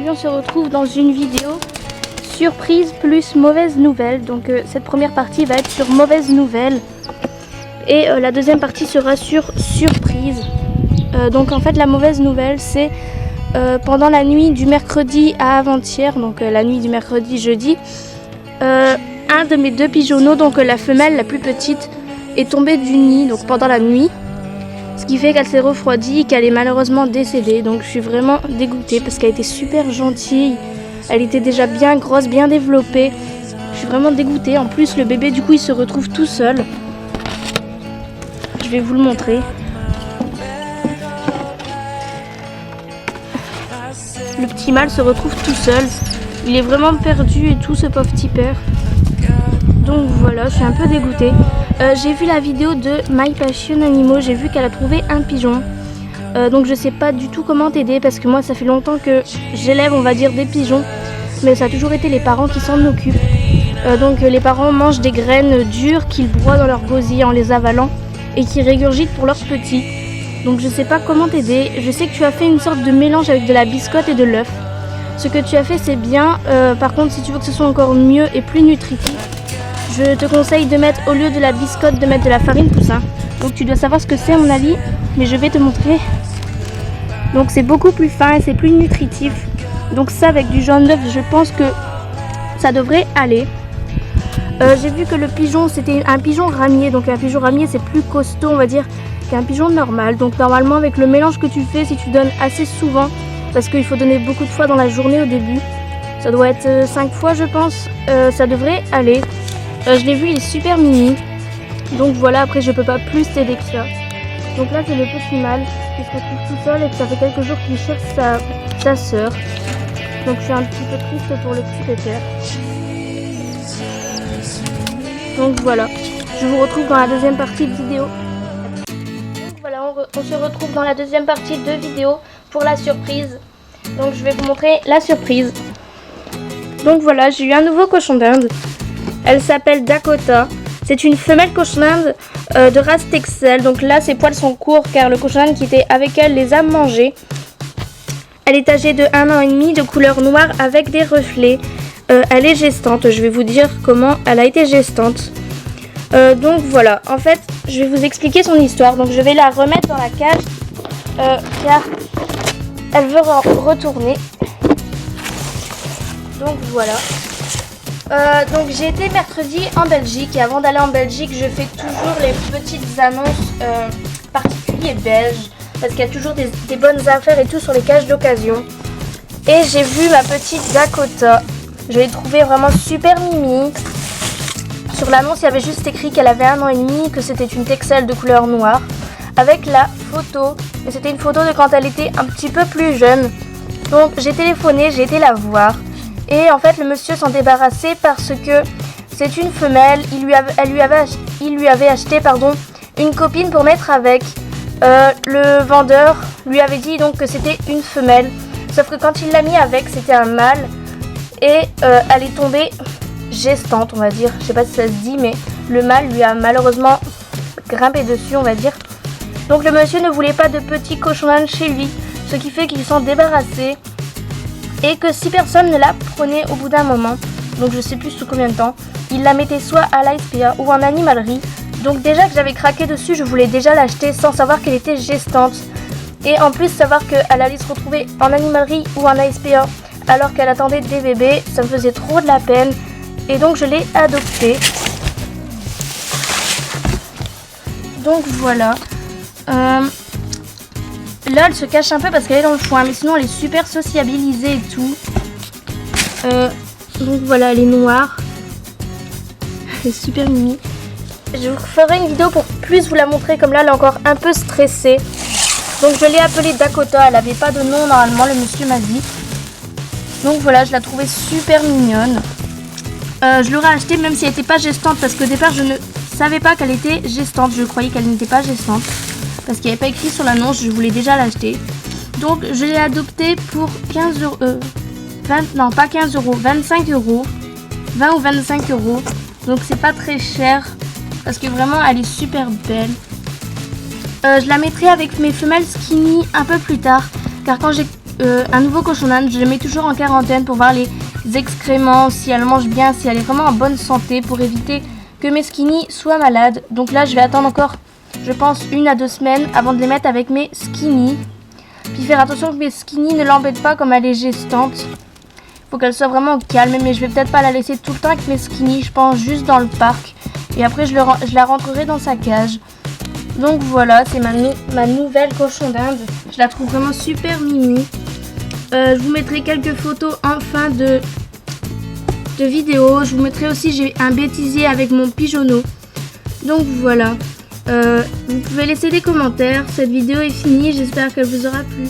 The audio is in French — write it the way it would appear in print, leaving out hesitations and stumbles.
aujourd'hui on se retrouve dans une vidéo surprise plus mauvaise nouvelle. Donc cette première partie va être sur mauvaise nouvelle et la deuxième partie sera sur surprise. Donc en fait la mauvaise nouvelle c'est pendant la nuit du mercredi à avant-hier, donc la nuit du mercredi jeudi, un de mes deux pigeonneaux, donc la femelle la plus petite, est tombée du nid donc pendant la nuit. Ce qui fait qu'elle s'est refroidie et qu'elle est malheureusement décédée. Donc je suis vraiment dégoûtée parce qu'elle était super gentille. Elle était déjà bien grosse, bien développée. Je suis vraiment dégoûtée. En plus le bébé du coup il se retrouve tout seul. Je vais vous le montrer. Le petit mâle se retrouve tout seul. Il est vraiment perdu et tout, ce pauvre petit père. Donc voilà, je suis un peu dégoûtée. J'ai vu la vidéo de My Passion Animaux, j'ai vu qu'elle a trouvé un pigeon. Donc je sais pas du tout comment t'aider parce que moi ça fait longtemps que j'élève on va dire des pigeons. Mais ça a toujours été les parents qui s'en occupent. Donc les parents mangent des graines dures qu'ils broient dans leur gosier en les avalant et qui régurgitent pour leurs petits. Donc je sais pas comment t'aider. Je sais que tu as fait une sorte de mélange avec de la biscotte et de l'œuf. Ce que tu as fait c'est bien. Par contre si tu veux que ce soit encore mieux et plus nutritif, je te conseille de mettre, au lieu de la biscotte, de mettre de la farine poussin. Donc tu dois savoir ce que c'est à mon avis, mais je vais te montrer. Donc c'est beaucoup plus fin et c'est plus nutritif. Donc ça avec du jaune d'œuf, je pense que ça devrait aller. J'ai vu que le pigeon, c'était un pigeon ramier. Donc un pigeon ramier c'est plus costaud on va dire qu'un pigeon normal. Donc normalement avec le mélange que tu fais, si tu donnes assez souvent, parce qu'il faut donner beaucoup de fois dans la journée au début, ça doit être 5 fois je pense, ça devrait aller. Je l'ai vu, il est super mini. Donc voilà, après je peux pas plus t'aider que ça. Donc là c'est le petit mâle qui se retrouve tout seul et que ça fait quelques jours qu'il cherche sa sœur. Donc je suis un petit peu triste pour le petit pépère. Donc voilà, je vous retrouve dans la deuxième partie de vidéo. Donc voilà, on se retrouve dans la deuxième partie de vidéo pour la surprise. Donc je vais vous montrer la surprise. Donc voilà, j'ai eu un nouveau cochon d'Inde. Elle s'appelle Dakota. C'est une femelle cochon d'Inde de race Texel. Donc là, ses poils sont courts car le cochon d'Inde qui était avec elle les a mangés. Elle est âgée de 1 an et demi, de couleur noire avec des reflets. Elle est gestante. Je vais vous dire comment elle a été gestante. Donc voilà. En fait, je vais vous expliquer son histoire. Donc je vais la remettre dans la cage car elle veut retourner. Donc voilà. Donc j'ai été mercredi en Belgique et avant d'aller en Belgique je fais toujours les petites annonces particuliers belges parce qu'il y a toujours des bonnes affaires et tout sur les cages d'occasion. Et j'ai vu ma petite Dakota, je l'ai trouvée vraiment super mimi. Sur l'annonce il y avait juste écrit qu'elle avait 1 an et demi, que c'était une Texel de couleur noire avec la photo, mais c'était une photo de quand elle était un petit peu plus jeune. Donc j'ai téléphoné, j'ai été la voir. Et en fait le monsieur s'en débarrassait parce que c'est une femelle, il lui avait acheté une copine pour mettre avec. Le vendeur lui avait dit donc que c'était une femelle, sauf que quand il l'a mis avec c'était un mâle et elle est tombée gestante on va dire, je sais pas si ça se dit mais le mâle lui a malheureusement grimpé dessus on va dire. Donc le monsieur ne voulait pas de petits cochons d'Inde chez lui, ce qui fait qu'il s'en débarrassait. Et que si personne ne la prenait au bout d'un moment, donc je sais plus sous combien de temps, il la mettait soit à l'ASPA ou en animalerie. Donc déjà que j'avais craqué dessus, je voulais déjà l'acheter sans savoir qu'elle était gestante. Et en plus savoir qu'elle allait se retrouver en animalerie ou en ASPA alors qu'elle attendait des bébés, ça me faisait trop de la peine. Et donc je l'ai adoptée. Donc voilà. Là elle se cache un peu parce qu'elle est dans le foin, mais sinon elle est super sociabilisée et tout. Donc voilà, elle est noire. Elle est super mimi. Je vous ferai une vidéo pour plus vous la montrer, comme là elle est encore un peu stressée. Donc je l'ai appelée Dakota, elle n'avait pas de nom normalement, le monsieur m'a dit. Donc voilà, je la trouvais super mignonne. Je l'aurais achetée même si elle n'était pas gestante parce qu'au départ je ne savais pas qu'elle était gestante. Je croyais qu'elle n'était pas gestante. Parce qu'il n'y avait pas écrit sur l'annonce, je voulais déjà l'acheter. Donc je l'ai adoptée pour 15 euros. Non, pas 15 euros, 25 euros. 20 ou 25 euros. Donc c'est pas très cher. Parce que vraiment elle est super belle. Je la mettrai avec mes femelles skinny un peu plus tard. Car quand j'ai un nouveau cochon d'Inde. Je le mets toujours en quarantaine pour voir les excréments, si elle mange bien, si elle est vraiment en bonne santé, pour éviter que mes skinny soient malades. Donc là je vais attendre encore, je pense, 1 à 2 semaines avant de les mettre avec mes skinny. Puis faire attention que mes skinny ne l'embêtent pas comme elle est gestante. Faut qu'elle soit vraiment calme, mais je vais peut-être pas la laisser tout le temps avec mes skinny, je pense juste dans le parc. Et après je la rentrerai dans sa cage. Donc voilà, c'est ma nouvelle cochon d'Inde. Je la trouve vraiment super mimi. Je vous mettrai quelques photos en fin de vidéo. Je vous mettrai aussi, j'ai un bêtisier avec mon pigeonneau. Donc voilà. Vous pouvez laisser des commentaires. Cette vidéo est finie, j'espère qu'elle vous aura plu.